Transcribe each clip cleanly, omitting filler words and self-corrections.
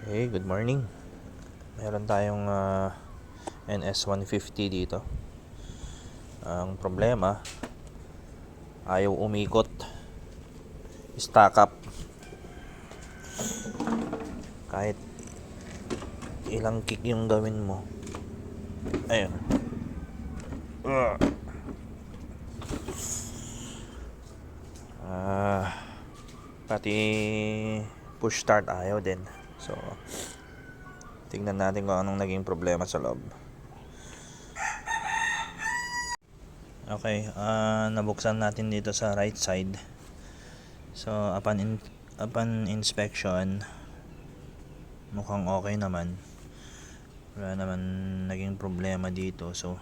Hey, good morning. Meron tayong NS150 dito. Ang problema, ayaw umikot. Stack up. Kahit ilang kick yung gawin mo. Ayun. Pati push start ayaw din. So, tingnan natin kung anong naging problema sa loob. Okay, nabuksan natin dito sa right side. So, upon inspection, mukhang okay naman. Wala naman naging problema dito. So,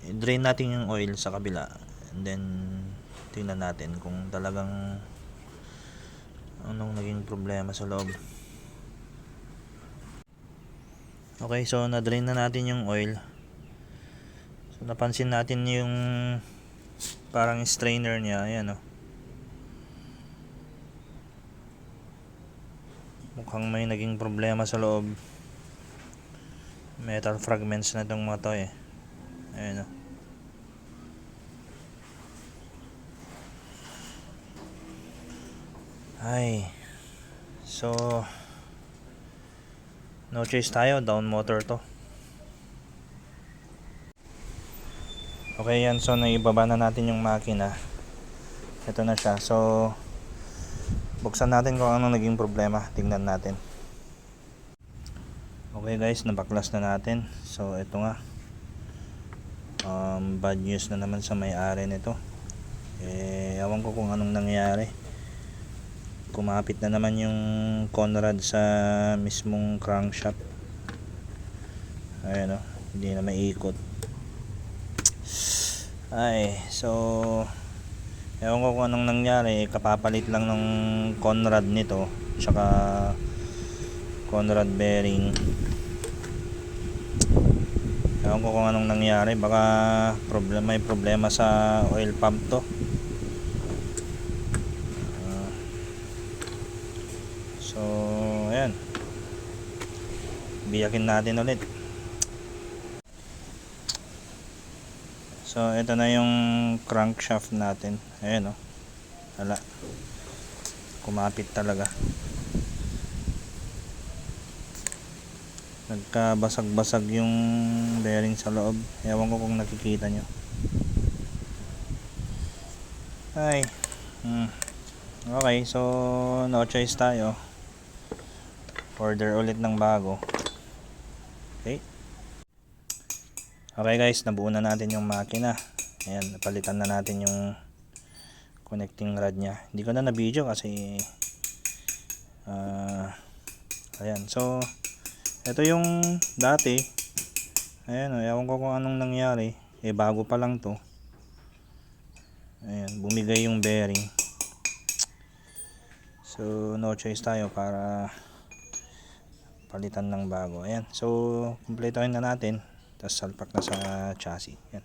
drain natin yung oil sa kabila. And then, tingnan natin kung talagang anong naging problema sa loob. Okay, so na-drain na natin yung oil. So, napansin natin yung parang strainer niya. Ayan, oh. Mukhang may naging problema sa loob. Metal fragments na itong mga to eh. Ayan, oh. Ay. So, no choice tayo. Down motor to. Okay yan. So, naibaba na natin yung makina. Ito na siya. So, buksan natin kung anong naging problema. Tingnan natin. Okay guys, nabaklas na natin. So, ito nga. Bad news na naman sa may-ari nito. Ewan ko kung anong nangyari. Kumapit na naman yung Conrad sa mismong crankshaft. Ayan, oh, hindi na maiikot. Ay, so ewan ko kung anong nangyari. Kapapalit lang ng Conrad nito, tsaka Conrad bearing. Ewan ko kung anong nangyari. Baka may problema sa oil pump to. So, ayan. Biyakin natin ulit. So, ito na yung crankshaft natin. Ayan, oh. Hala. Kumapit talaga. Nagkabasag-basag yung bearing sa loob. Ewan ko kung nakikita nyo. Ay. Okay, so no choice tayo. Order ulit ng bago. Okay. Okay guys, nabuo na natin yung makina. Ayan, napalitan na natin yung connecting rod nya. Hindi ko na na-video kasi ayan, so ito yung dati. Ayan, ewan ko kung anong nangyari. Bago pa lang to. Ayan, bumigay yung bearing. So no choice tayo para palitan ng bago. Ayan, so kumpletuhin na natin, tapos salpak na sa chassis. Ayan.